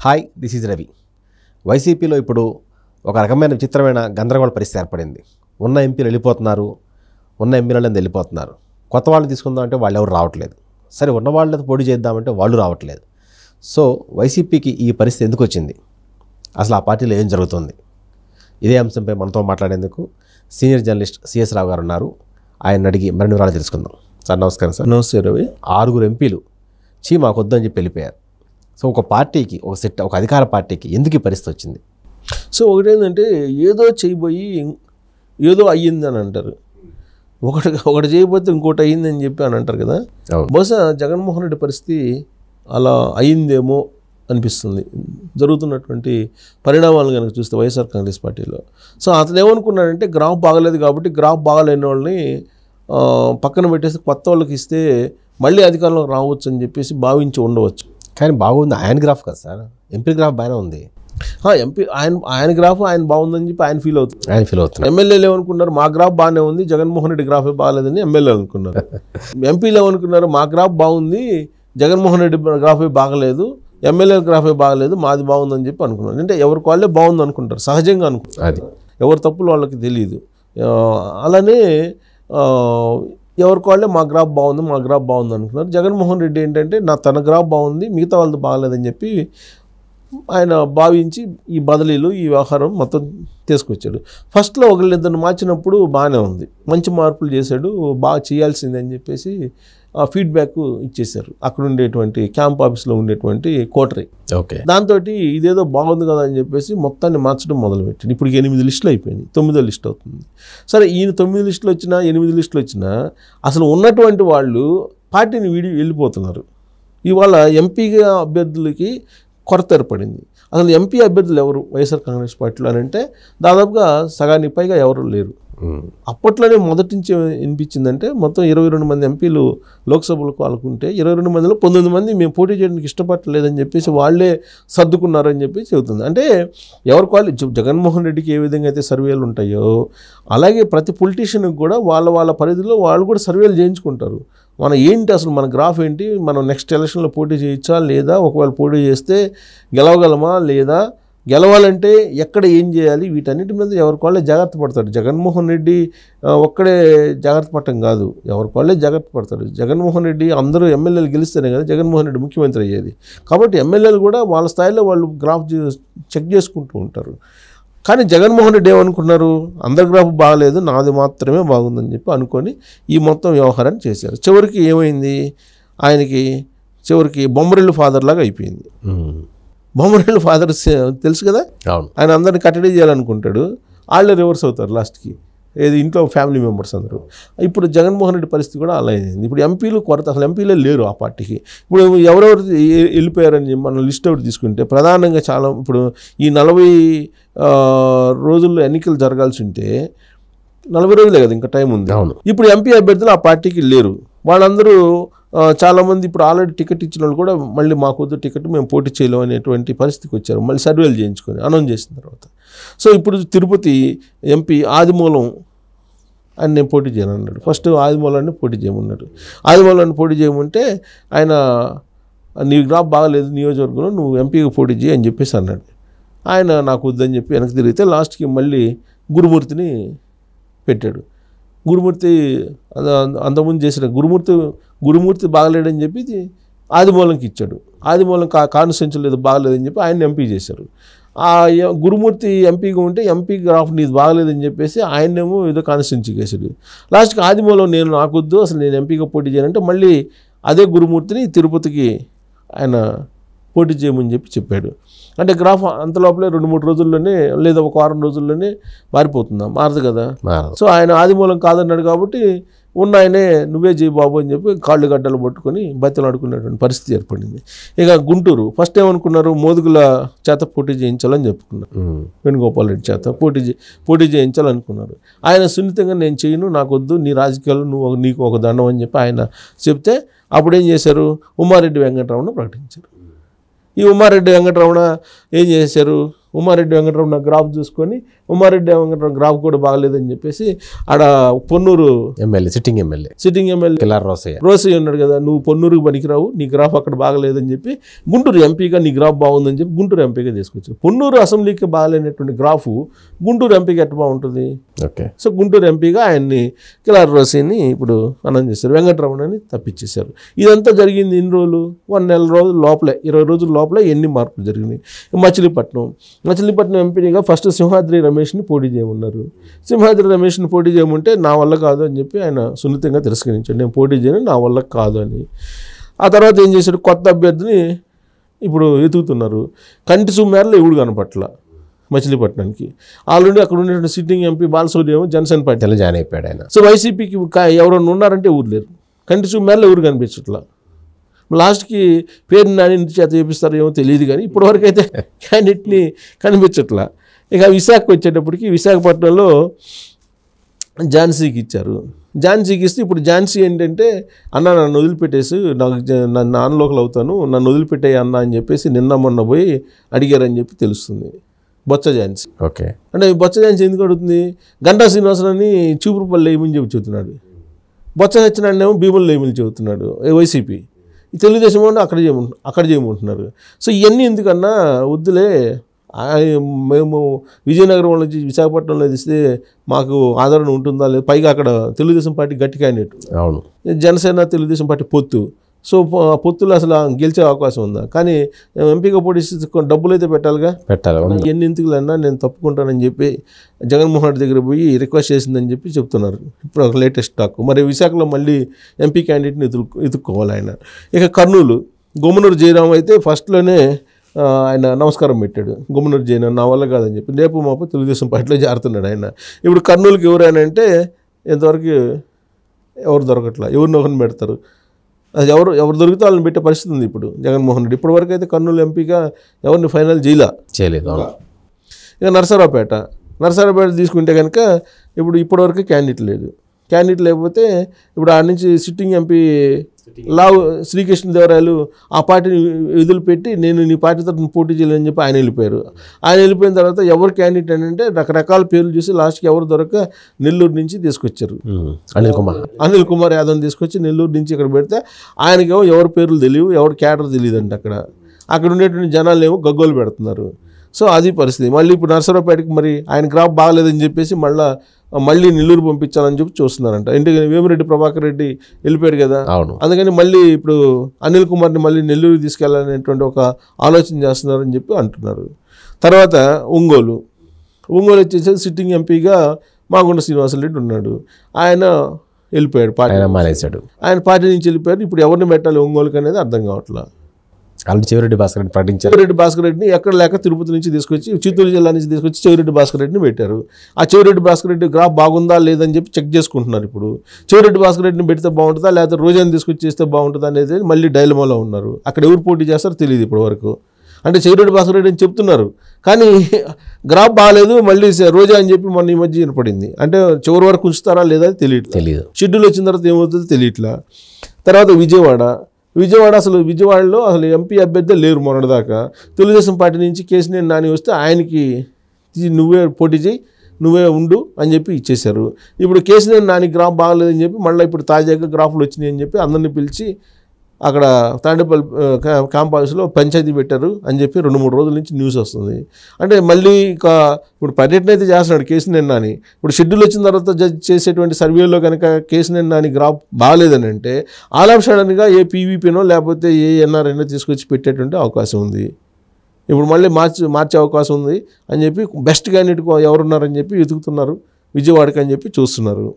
Hi, this is Ravi. వైసీపీలో ఇప్పుడు ఒక రకమైన విచిత్రమైన గందరగోళ పరిస్థితి ఏర్పడింది. ఉన్న ఎంపీలు వెళ్ళిపోతున్నారు, ఉన్న ఎమ్మెల్యేలు వెళ్ళిపోతున్నారు. కొత్త వాళ్ళని తీసుకుందాం అంటే వాళ్ళు ఎవరు రావట్లేదు. సరే, ఉన్న వాళ్ళతో పోటీ చేద్దామంటే వాళ్ళు రావట్లేదు. సో వైసీపీకి ఈ పరిస్థితి ఎందుకు వచ్చింది? అసలు ఆ పార్టీలో ఏం జరుగుతుంది? ఇదే అంశంపై మనతో మాట్లాడేందుకు సీనియర్ జర్నలిస్ట్ సిఎస్ రావు గారు ఉన్నారు. ఆయన అడిగి మరిన్ని వివరాలు తెలుసుకుందాం. సార్ నమస్కారం. సార్ నమస్తే రవి. 6 ఎంపీలు మాకు వద్దని చెప్పి వెళ్ళిపోయారు. సో ఒక పార్టీకి, ఒక అధికార పార్టీకి ఎందుకు ఈ పరిస్థితి వచ్చింది? సో ఒకటేంటంటే ఏదో చేయబోయి ఏదో అయ్యిందని అంటారు. ఒకటి చేయబోతే ఇంకోటి అయ్యిందని చెప్పి అని అంటారు కదా. బహుశా జగన్మోహన్ రెడ్డి పరిస్థితి అలా అయ్యిందేమో అనిపిస్తుంది జరుగుతున్నటువంటి పరిణామాలు కనుక చూస్తే వైఎస్ఆర్ కాంగ్రెస్ పార్టీలో. సో అతను ఏమనుకున్నాడంటే గ్రాఫ్ బాగలేదు కాబట్టి గ్రాఫ్ బాగలేని వాళ్ళని పక్కన పెట్టేసి కొత్త వాళ్ళకి ఇస్తే మళ్ళీ అధికారంలోకి రావచ్చు అని చెప్పేసి భావించి ఉండవచ్చు. కానీ బాగుంది ఆయన గ్రాఫ్ కదా సార్, ఎంపీ గ్రాఫ్ బాగానే ఉంది. ఎంపీ ఆయన గ్రాఫ్ ఆయన బాగుందని చెప్పి ఆయన ఫీల్ అవుతుంది. ఎమ్మెల్యేలు ఏమనుకున్నారు, మా గ్రాఫ్ బాగానే ఉంది, జగన్మోహన్ రెడ్డి గ్రాఫే బాగాలేదని ఎమ్మెల్యేలు అనుకున్నారు. ఎంపీలు ఏమనుకున్నారు, మా గ్రాఫ్ బాగుంది, జగన్మోహన్ రెడ్డి గ్రాఫే బాగలేదు, ఎమ్మెల్యే గ్రాఫే బాగలేదు, మాది బాగుందని చెప్పి అనుకున్నారు. అంటే ఎవరికి వాళ్ళే బాగుంది అనుకుంటారు, సహజంగా అనుకుంటారు. అది ఎవరి తప్పులు వాళ్ళకి తెలియదు. అలానే ఎవరికి వాళ్ళే మా గ్రాఫ్ బాగుంది అనుకున్నారు. జగన్మోహన్ రెడ్డి ఏంటంటే తన గ్రాఫ్ బాగుంది, మిగతా వాళ్ళది బాగలేదని చెప్పి ఆయన భావించి ఈ బదిలీలు, ఈ వ్యవహారం మొత్తం తీసుకొచ్చాడు. ఫస్ట్లో ఒకళ్ళిద్దరిని మార్చినప్పుడు బాగానే ఉంది, మంచి మార్పులు చేశాడు, బాగా చేయాల్సిందే అని చెప్పేసి ఫీడ్బ్యాక్ ఇచ్చేశారు అక్కడ ఉండేటువంటి క్యాంప్ ఆఫీస్లో ఉండేటువంటి కోటరీ. ఓకే, దాంతో ఇదేదో బాగుంది కదా అని చెప్పేసి మొత్తాన్ని మార్చడం మొదలుపెట్టాడు. ఇప్పుడు 8 లిస్టులు అయిపోయినాయి, 9వ లిస్ట్ అవుతుంది. సరే, ఈయన 9 లిస్టులు వచ్చినా 8 లిస్టులు వచ్చినా అసలు ఉన్నటువంటి వాళ్ళు పార్టీని వెళ్ళిపోతున్నారు. ఇవాళ ఎంపీగా అభ్యర్థులకి కొరత ఏర్పడింది. అసలు ఎంపీ అభ్యర్థులు ఎవరు వైఎస్ఆర్ కాంగ్రెస్ పార్టీలో అని అంటే దాదాపుగా సగానికి పైగా ఎవరు లేరు. అప్పట్లోనే మొదటి నుంచి వినిపించిందంటే మొత్తం 22 మంది ఎంపీలు లోక్సభలకు వాళ్ళకుంటే 22 మందిలో 19 మంది మేము పోటీ చేయడానికి ఇష్టపడలేదని చెప్పేసి వాళ్ళే సర్దుకున్నారని చెప్పి చెబుతుంది. అంటే ఎవరికి వాళ్ళు జగన్మోహన్ రెడ్డికి ఏ విధంగా అయితే సర్వేలు ఉంటాయో అలాగే ప్రతి పొలిటీషియన్కి కూడా వాళ్ళ పరిధిలో వాళ్ళు కూడా సర్వేలు చేయించుకుంటారు. మనం ఏంటి, అసలు మన గ్రాఫ్ ఏంటి, మనం నెక్స్ట్ ఎలక్షన్లో పోటీ చేయొచ్చా లేదా, ఒకవేళ పోటీ చేస్తే గెలవగలమా లేదా, గెలవాలంటే ఎక్కడ ఏం చేయాలి, వీటన్నిటి మీద ఎవరికి వాళ్ళే జాగ్రత్త పడతాడు. జగన్మోహన్ రెడ్డి ఒక్కడే జాగ్రత్త పడటం కాదు, ఎవరికి వాళ్ళే జాగ్రత్త పడతాడు. జగన్మోహన్ రెడ్డి అందరూ ఎమ్మెల్యేలు గెలిస్తేనే కదా జగన్మోహన్ రెడ్డి ముఖ్యమంత్రి అయ్యేది. కాబట్టి ఎమ్మెల్యేలు కూడా వాళ్ళ స్థాయిలో వాళ్ళు గ్రాఫ్ చెక్ చేసుకుంటూ ఉంటారు. కానీ జగన్మోహన్ రెడ్డి ఏమనుకున్నారు, అందరి గ్రాఫ్ బాగలేదు, నాది మాత్రమే బాగుందని చెప్పి అనుకొని ఈ మొత్తం వ్యవహారాన్ని చేశారు. చివరికి ఏమైంది, ఆయనకి చివరికి బొమ్మరిల్లు ఫాదర్ లాగా అయిపోయింది. బొమ్మరిల్లు ఫాదర్ తెలుసు కదా, ఆయన అందరిని కట్టడి చేయాలనుకుంటాడు, వాళ్ళే రివర్స్ అవుతారు లాస్ట్కి. ఏది ఇంట్లో ఫ్యామిలీ మెంబర్స్ అందరూ. ఇప్పుడు జగన్మోహన్ రెడ్డి పరిస్థితి కూడా అలా అయింది. ఇప్పుడు ఎంపీలు కొరత, అసలు ఎంపీలే లేరు ఆ పార్టీకి. ఇప్పుడు ఎవరెవరు వెళ్ళిపోయారని మనం లిస్ట్ అవుట్ తీసుకుంటే ప్రధానంగా చాలా ఇప్పుడు ఈ 40 రోజుల్లో ఎన్నికలు జరగాల్సి ఉంటే 40 రోజులే కదా ఇంకా టైం ఉంది. ఇప్పుడు ఎంపీ అభ్యర్థులు ఆ పార్టీకి లేరు. వాళ్ళందరూ చాలామంది ఇప్పుడు ఆల్రెడీ టికెట్ ఇచ్చిన వాళ్ళు కూడా మళ్ళీ మాకొద్దు టికెట్, మేము పోటీ చేయలేము అనేటువంటి పరిస్థితికి వచ్చారు. మళ్ళీ సర్వేలు చేయించుకొని అనౌన్స్ చేసిన తర్వాత. సో ఇప్పుడు తిరుపతి ఎంపీ ఆదిమూలం ఆయన నేను పోటీ చేయను అన్నాడు. ఫస్ట్ ఆదిమూలాన్ని పోటీ చేయమన్నాడు. ఆదిమూలాన్ని పోటీ చేయమంటే ఆయన నీ గ్రాఫ్ బాగలేదు నియోజకవర్గంలో, నువ్వు ఎంపీగా పోటీ చేయి అని చెప్పేసి అన్నాడు. ఆయన నాకు వద్దని చెప్పి వెనక్కి తిరిగితే లాస్ట్కి మళ్ళీ గురుమూర్తిని పెట్టాడు. గురుమూర్తి అంతకుముందు చేసిన గురుమూర్తి బాగలేడని చెప్పి ఆదిమూలంకి ఇచ్చాడు. ఆదిమూలం కాన్స్టిట్యూన్సీ లేదు బాగలేదని చెప్పి ఆయన ఎంపీ చేశారు. ఆ గురుమూర్తి ఎంపీగా ఉంటే ఎంపీ గ్రాఫ్ నీది బాగలేదని చెప్పేసి ఆయనేమో ఏదో కాన్స్టిట్యూన్సీకి వేసాడు. లాస్ట్కి ఆదిమూలం నాకొద్దు, అసలు నేను ఎంపీగా పోటీ చేయాలంటే మళ్ళీ అదే గురుమూర్తిని తిరుపతికి ఆయన పోటీ చేయమని చెప్పాడు. అంటే గ్రాఫ్ అంతలోపలే 2-3 రోజుల్లోనే లేదా ఒక వారం రోజుల్లోనే మారిపోతుందా? మారదు కదా. సో ఆయన ఆదిమూలం కాదన్నాడు కాబట్టి ఉన్న ఆయనే నువ్వే చేయి బాబు అని చెప్పి కాళ్ళు గడ్డలు పట్టుకొని బతిలాడుకునేటువంటి పరిస్థితి ఏర్పడింది. ఇక గుంటూరు ఫస్ట్ ఏమనుకున్నారు, మోదుగుల చేత పోటీ చేయించాలని చెప్పుకున్నారు. వేణుగోపాల్ రెడ్డి చేత పోటీ చేయించాలనుకున్నారు. ఆయన సున్నితంగా నేను చేయను, నాకు వద్దు, నీ రాజకీయాలు నీకు ఒక దండం అని చెప్పి ఆయన చెప్తే అప్పుడేం చేశారు, ఉమారెడ్డి వెంకటరమణ ప్రకటించారు. ఈ ఉమారెడ్డి వెంకటరమణ ఏం చేశారు, ఉమారెడ్డి వెంకటరమణ గ్రాఫ్ చూసుకొని ఉమారెడ్డి వెంకటరమణ గ్రాఫ్ కూడా బాగలేదని చెప్పేసి ఆడ పొన్నూరు సిట్టింగ్ ఎమ్మెల్యే కిలార్ రోసయ్య ఉన్నాడు కదా, నువ్వు పొన్నూరుకి పనికిరావు, నీ గ్రాఫ్ అక్కడ బాగలేదని చెప్పి గుంటూరు ఎంపీగా నీ గ్రాఫ్ బాగుందని చెప్పి గుంటూరు ఎంపీగా తీసుకొచ్చారు. పొన్నూరు అసెంబ్లీకి బాగాలేనటువంటి గ్రాఫ్ గుంటూరు ఎంపీకి ఎట్లా బాగుంటుంది? ఓకే. సో గుంటూరు ఎంపీగా ఆయన్ని కిలార్ రోసయ్యని ఇప్పుడు అనౌన్స్ చేశారు, వెంకటరమణని తప్పించేశారు. ఇదంతా జరిగింది ఇన్ని రోజులు, 1 నెల రోజుల లోపలే, 20 రోజుల లోపలే ఎన్ని మార్పులు జరిగినాయి. మచిలీపట్నం ఎంపీగా ఫస్ట్ సింహాద్రి రమేష్ని పోటీ చేయమన్నారు. సింహాద్రి రమేష్ని పోటీ చేయమంటే నా వల్ల కాదు అని చెప్పి ఆయన సున్నితంగా తిరస్కరించాడు, నేను పోటీ చేయను, నా వల్ల కాదు అని. ఆ తర్వాత ఏం చేశాడు, కొత్త అభ్యర్థిని ఇప్పుడు ఎతుకుతున్నారు. కంటి సుమేరలో ఎవడు కనపట్ల మచిలీపట్నానికి. ఆల్రెడీ అక్కడ ఉన్నటువంటి సిట్టింగ్ ఎంపీ బాలసూర్య ఏమో జనసేన పార్టీలో జాయిన్ అయిపోయాడు ఆయన. సో వైసీపీకి ఎవరైనా ఉన్నారంటే ఊరు లేరు, కంటి సుమేరలో ఎవరు కనిపించట్లా. లాస్ట్కి పేరు నాని చేత చేపిస్తారో ఏమో తెలియదు, కానీ ఇప్పటివరకు అయితే క్యాండిడేట్ని కనిపించట్లా. ఇక విశాఖకు వచ్చేటప్పటికి విశాఖపట్నంలో ఝాన్సీకి ఇచ్చారు. ఝాన్సీకి ఇస్తే ఇప్పుడు ఝాన్సీ ఏంటంటే, అన్న నన్ను వదిలిపెట్టేసి, నన్ను నాన్ లోకల్ అవుతాను, నన్ను వదిలిపెట్టాయి అన్న అని చెప్పేసి నిన్న మొన్న పోయి అడిగారని చెప్పి తెలుస్తుంది. బొత్స ఝాన్సీ. ఓకే. అంటే బొత్స ఝాన్సీ ఎందుకు అడుగుతుంది, గంటా శ్రీనివాసరావుని చీపురుపల్లి ఏమని చెప్పి చెబుతున్నాడు, బొత్స సత్యనారాయణ భీములు ఏమని చెబుతున్నాడు వైసీపీ. ఈ తెలుగుదేశం వాళ్ళు అక్కడ చేయమంటున్నారు. సో ఇవన్నీ ఎందుకన్నా వద్దులే, మేము విజయనగరం వాళ్ళ నుంచి విశాఖపట్నంలో తీస్తే మాకు ఆదరణ ఉంటుందా లేదు, పైగా అక్కడ తెలుగుదేశం పార్టీ గట్టి క్యాండిడేట్, అవును, జనసేన తెలుగుదేశం పార్టీ పొత్తు. సో పొత్తులు అసలు గెలిచే అవకాశం ఉందా, కానీ ఎంపీగా పోటీ డబ్బులు అయితే పెట్టాలి. ఎన్ని ఎందుకులన్నా నేను తప్పుకుంటానని చెప్పి జగన్మోహన్ రెడ్డి దగ్గర పోయి రిక్వెస్ట్ చేసిందని చెప్పి చెప్తున్నారు. ఇప్పుడు ఒక లేటెస్ట్ టాక్. మరి విశాఖలో మళ్ళీ ఎంపీ క్యాండిడేట్ని ఎదుర్కోవాలి ఆయన. ఇక కర్నూలు గుమ్మనూరు జయరాం అయితే ఫస్ట్లోనే ఆయన నమస్కారం పెట్టాడు, గుమ్మనూరు జయరాం నా వల్ల కాదని చెప్పి. రేపు మాపు తెలుగుదేశం పార్టీలో జారుతున్నాడు ఆయన. ఇప్పుడు కర్నూలుకి ఎవరైనా అంటే ఇంతవరకు ఎవరు దొరకట్లా, ఎవరిని ఒకరిని పెడతారు, అది ఎవరు దొరికితే వాళ్ళని పెట్టే పరిస్థితి ఉంది ఇప్పుడు జగన్మోహన్ రెడ్డి. ఇప్పటివరకు అయితే కర్నూలు ఎంపీగా ఎవరిని ఫైనల్ చేయలేదు. ఇక నరసరావుపేట తీసుకుంటే కనుక ఇప్పటివరకు క్యాండిడేట్ లేకపోతే ఇప్పుడు ఆ నుంచి సిట్టింగ్ ఎంపీ లావు శ్రీకృష్ణదేవరాయలు ఆ పార్టీని వదిలిపెట్టి నేను నీ పార్టీ తరఫున పోటీ చేయలేని చెప్పి ఆయన వెళ్ళిపోయారు. ఆయన వెళ్ళిపోయిన తర్వాత ఎవరు క్యాండిడేట్ అంటే రకరకాల పేర్లు చూసి లాస్ట్కి ఎవరు దొరక నెల్లూరు నుంచి తీసుకొచ్చారు. అనిల్ కుమార్ యాదవ్ని తీసుకొచ్చి నెల్లూరు నుంచి ఇక్కడ పెడితే ఆయనకేమో ఎవరి పేర్లు తెలియవు, ఎవరి క్యాడర్ తెలియదు అంటే అక్కడ ఉండేటువంటి జనాలు ఏమో గగ్గోలు పెడుతున్నారు. సో అది పరిస్థితి. మళ్ళీ ఇప్పుడు నరసరావుపేటకి మరి ఆయన గ్రాఫ్ బాగలేదని చెప్పేసి మళ్ళీ నెల్లూరు పంపించాలని చెప్పి చూస్తున్నారంట. ఎందుకంటే వేమిరెడ్డి ప్రభాకర్ రెడ్డి వెళ్ళిపోయాడు కదా, అందుకని మళ్ళీ ఇప్పుడు అనిల్ కుమార్ని మళ్ళీ నెల్లూరు తీసుకెళ్లాలనేటువంటి ఒక ఆలోచన చేస్తున్నారని చెప్పి అంటున్నారు. తర్వాత ఒంగోలు వచ్చేసి సిట్టింగ్ ఎంపీగా మాగుంట శ్రీనివాసరెడ్డి ఉన్నాడు. ఆయన వెళ్ళిపోయాడు, ఆయన పార్టీ నుంచి వెళ్ళిపోయారు. ఇప్పుడు ఎవరిని పెట్టాలి ఒంగోలుకి అనేది అర్థం కావట్లేదు. చెవిరెడ్డి భాస్కర్ రెడ్డిని ఎక్కడ లేక తిరుపతి నుంచి తీసుకొచ్చి చిత్తూరు జిల్లా నుంచి తీసుకొచ్చి చెవిరెడ్డి భాస్కర్ రెడ్డిని పెట్టారు. ఆ చెవిరెడ్డి భాస్కర్ రెడ్డి గ్రాఫ్ బాగుందా లేదని చెప్పి చెక్ చేసుకుంటున్నారు. ఇప్పుడు చెవిరెడ్డి భాస్కర్ రెడ్డిని పెడితే బాగుంటుందా లేకపోతే రోజాని తీసుకొచ్చి చేస్తే బాగుంటుందా అనేది మళ్ళీ డైలమాలో ఉన్నారు. అక్కడ ఎవరు పోటీ చేస్తారో తెలియదు ఇప్పటి వరకు. అంటే చెవిరెడ్డి భాస్కర్ రెడ్డి అని చెప్తున్నారు, కానీ గ్రాఫ్ బాగాలేదు, మళ్ళీ రోజా అని చెప్పి మొన్న ఈ మధ్య వినపడింది. అంటే చివరి వరకు ఉంచుతారా లేదా తెలియదు. షెడ్యూల్ వచ్చిన తర్వాత ఏమవుతుందో తెలియట్లా. తర్వాత విజయవాడలో అసలు ఎంపీ అభ్యర్థి లేరు మొన్నటిదాకా. తెలుగుదేశం పార్టీ నుంచి కేసీఆర్ నాని వస్తే ఆయనకి నువ్వే పోటీ చేయి, నువ్వే ఉండు అని చెప్పి ఇచ్చేశారు. ఇప్పుడు కేసీఆర్ నాని గ్రాఫ్ బాగలేదని చెప్పి మళ్ళీ ఇప్పుడు తాజాగా గ్రాఫ్లు వచ్చినాయి అని చెప్పి అందరినీ పిలిచి అక్కడ తాండేపల్లి క్యాంప్ హౌస్లో పంచాయతీ పెట్టారు అని చెప్పి 2-3 రోజుల నుంచి న్యూస్ వస్తుంది. అంటే మళ్ళీ ఇప్పుడు పర్యటన అయితే చేస్తున్నాడు కేసీఆర్ నాని. ఇప్పుడు షెడ్యూల్ వచ్చిన తర్వాత చేసేటువంటి సర్వేలో కనుక కేసీఆర్ నాని గ్రాఫ్ బాగాలేదని అంటే ఆల్ ఆఫ్ సడన్గా ఏ పీవీపీనో లేకపోతే ఏ ఎన్ఆర్ఐనో తీసుకొచ్చి పెట్టేటువంటి అవకాశం ఉంది. ఇప్పుడు మళ్ళీ మార్చే అవకాశం ఉంది అని చెప్పి బెస్ట్ క్యాండిడేట్ ఎవరున్నారని చెప్పి వెతుకుతున్నారు విజయవాడకి అని చెప్పి చూస్తున్నారు.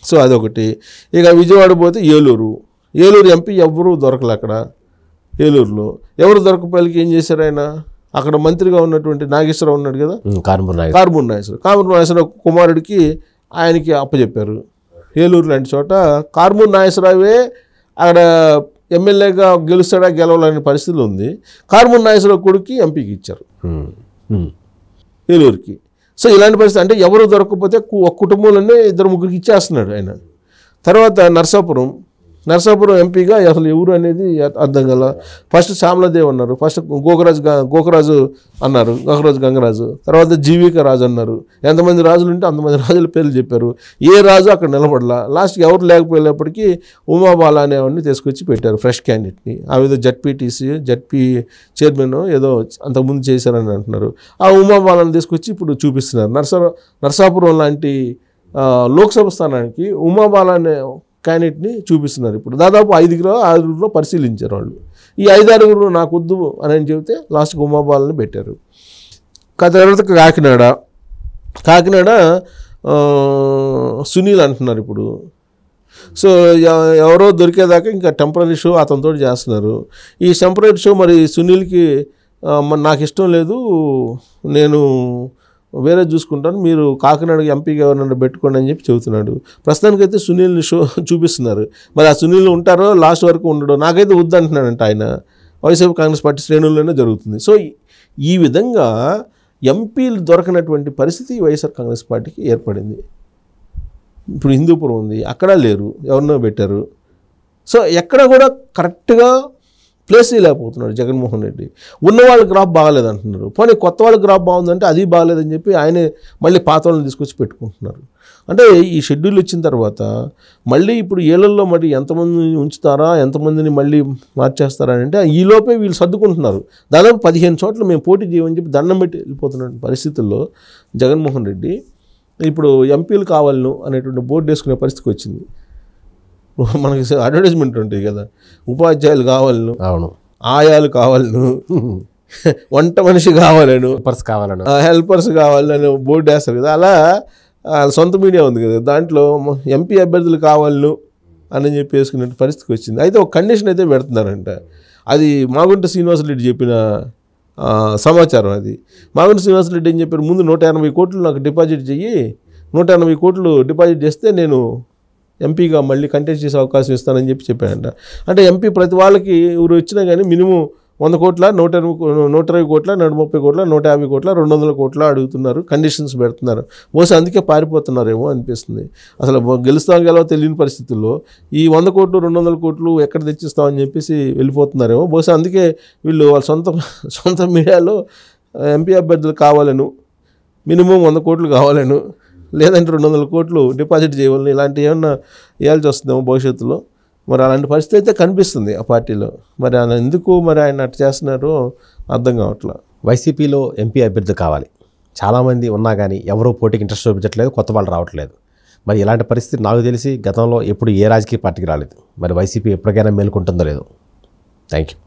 సో అదొకటి. ఇక విజయవాడ పోతే ఏలూరు ఎంపీ ఎవరు దొరకలే. అక్కడ ఏలూరులో ఎవరు దొరకపోయేకి ఏం చేశారు ఆయన, అక్కడ మంత్రిగా ఉన్నటువంటి నాగేశ్వరరావు ఉన్నాడు కదా, కార్మూర్ నాగేశ్వరరావు కుమారుడికి ఆయనకి అప్పచెప్పారు. ఏలూరు లాంటి చోట కార్మూర్ నాగేశ్వరరావే అక్కడ ఎమ్మెల్యేగా గెలుస్తాడా గెలవాలనే పరిస్థితులు ఉంది. కార్మూర్ నాగేశ్వరరావు కొడుకు ఎంపీకి ఇచ్చారు ఏలూరుకి. సో ఇలాంటి పరిస్థితి అంటే ఎవరు దొరకకపోతే ఒక కుటుంబంలోనే 2-3 ఇచ్చేస్తున్నాడు ఆయన. తర్వాత నర్సాపురం నరసాపురం ఎంపీగా అసలు ఎవరు అనేది అర్థం కల. ఫస్ట్ శ్యామలాదేవి అన్నారు, ఫస్ట్ గోకరాజు అన్నారు, గోకరాజు గంగరాజు, తర్వాత జీవిక రాజు అన్నారు. ఎంతమంది రాజులు ఉంటే అంతమంది రాజుల పేర్లు చెప్పారు. ఏ రాజు అక్కడ నిలబడలా. లాస్ట్కి ఎవరు లేకపోయేటప్పటికీ ఉమాబాల అనేవాడిని తీసుకొచ్చి పెట్టారు ఫ్రెష్ క్యాండిడేట్ని. ఆ విధంగా జడ్పీ చైర్మన్ ఏదో అంతకుముందు చేశారని అంటున్నారు. ఆ ఉమాబాలను తీసుకొచ్చి ఇప్పుడు చూపిస్తున్నారు. నరసాపురం లాంటి లోక్సభ స్థానానికి ఉమాబాల అనే క్యాండిడేట్ని చూపిస్తున్నారు. ఇప్పుడు దాదాపు 5-6 పరిశీలించారు వాళ్ళు. ఈ 5-6 నాకు వద్దు అని చెబితే లాస్ట్కి ఉమాబాలని పెట్టారు. తర్వాత కాకినాడ సునీల్ అంటున్నారు ఇప్పుడు. సో ఎవరో దొరికేదాకా ఇంకా టెంపరీ షో అతనితో చేస్తున్నారు. ఈ టెంపరీ షో మరి సునీల్కి నాకు ఇష్టం లేదు, నేను వేరే చూసుకుంటాను, మీరు కాకినాడ ఎంపీగా ఎవరైనా పెట్టుకోండి అని చెప్పి చెబుతున్నాడు. ప్రస్తుతానికైతే సునీల్ని షో చూపిస్తున్నారు. మరి ఆ సునీల్ ఉంటారో లాస్ట్ వరకు ఉండడో నాకైతే వద్దంటున్నాడంట ఆయన. వైఎస్ఆర్ కాంగ్రెస్ పార్టీ శ్రేణుల్లోనే జరుగుతుంది. సో ఈ విధంగా ఎంపీలు దొరకనటువంటి పరిస్థితి వైఎస్ఆర్ కాంగ్రెస్ పార్టీకి ఏర్పడింది. ఇప్పుడు హిందూపురం ఉంది, అక్కడ లేరు, ఎవరినో పెట్టారు. సో ఎక్కడ కూడా కరెక్ట్గా ప్లేస్ లేకపోతున్నాడు జగన్మోహన్ రెడ్డి. ఉన్న వాళ్ళ గ్రాఫ్ బాగాలేదంటున్నారు. పోనీ కొత్త వాళ్ళ గ్రాఫ్ బాగుందంటే అది బాగాలేదని చెప్పి ఆయనే మళ్ళీ పాత వాళ్ళని తీసుకొచ్చి పెట్టుకుంటున్నారు. అంటే ఈ షెడ్యూల్ ఇచ్చిన తర్వాత మళ్ళీ ఇప్పుడు ఏళ్లలో మరి ఎంతమందిని ఉంచుతారా, ఎంతమందిని మళ్ళీ మార్చేస్తారా అంటే ఈలోపే వీళ్ళు సర్దుకుంటున్నారు. దాదాపు 15 చోట్ల మేము పోటీ చేయమని చెప్పి దండం పెట్టి వెళ్ళిపోతున్న పరిస్థితుల్లో జగన్మోహన్ రెడ్డి ఇప్పుడు ఎంపీలు కావాలను అనేటువంటి బోర్డు వేసుకునే పరిస్థితికి వచ్చింది. మనకి అడ్వర్టైజ్మెంట్ ఉంటాయి కదా, ఉపాధ్యాయులు కావాలను, అవును, ఆయాలు కావాలను, వంట మనిషి కావాలను, హెల్పర్స్ కావాలని బోర్డు వేస్తారు కదా. అలా సొంత మీడియా ఉంది కదా, దాంట్లో ఎంపీ అభ్యర్థులు కావాలను అని చెప్పి వేసుకునే పరిస్థితికి వచ్చింది. అయితే ఒక కండిషన్ అయితే పెడుతున్నారంట. అది మాగుంట శ్రీనివాసరెడ్డి చెప్పిన సమాచారం. అది మాగుంట శ్రీనివాసరెడ్డి ఏం చెప్పారు, ముందు 180 కోట్లు నాకు డిపాజిట్ చెయ్యి, 180 కోట్లు డిపాజిట్ చేస్తే నేను ఎంపీగా మళ్ళీ కంటెస్ట్ చేసే అవకాశం ఇస్తానని చెప్పి చెప్పాడంట. అంటే ఎంపీ ప్రతి వాళ్ళకి ఎవరు వచ్చినా కానీ మినిమం 100 కోట్ల, 120 కోట్ల, 130 కోట్ల, 150 కోట్ల, 200 కోట్ల అడుగుతున్నారు, కండిషన్స్ పెడుతున్నారు. బహుశా అందుకే పారిపోతున్నారేమో అనిపిస్తుంది. అసలు గెలుస్తాం తెలియని పరిస్థితుల్లో ఈ 100 కోట్లు 200 కోట్లు ఎక్కడ తెచ్చిస్తామని చెప్పేసి వెళ్ళిపోతున్నారేమో. బహుశా అందుకే వీళ్ళు వాళ్ళ సొంత మీడియాలో ఎంపీ అభ్యర్థులు కావాలను, మినిమం 100 కోట్లు కావాలను, లేదంటే 200 కోట్లు డిపాజిట్ చేయవాలని ఇలాంటివి ఏమన్నా వేయాల్సి వస్తుందేమో భవిష్యత్తులో. మరి అలాంటి పరిస్థితి అయితే కనిపిస్తుంది ఆ పార్టీలో. మరి ఆయన ఎందుకు ఆయన అట్లా చేస్తున్నారో అర్థం కావట్లేదు. వైసీపీలో ఎంపీ అభ్యర్థి కావాలి, చాలామంది ఉన్నా కానీ ఎవరూ పోటీకి ఇంట్రెస్ట్ చూపించట్లేదు, కొత్త వాళ్ళు రావట్లేదు. మరి ఇలాంటి పరిస్థితి నాకు తెలిసి గతంలో ఎప్పుడు ఏ రాజకీయ పార్టీకి రాలేదు. మరి వైసీపీ ఎప్పటికైనా మేలుకుంటుందో లేదో. Thank you.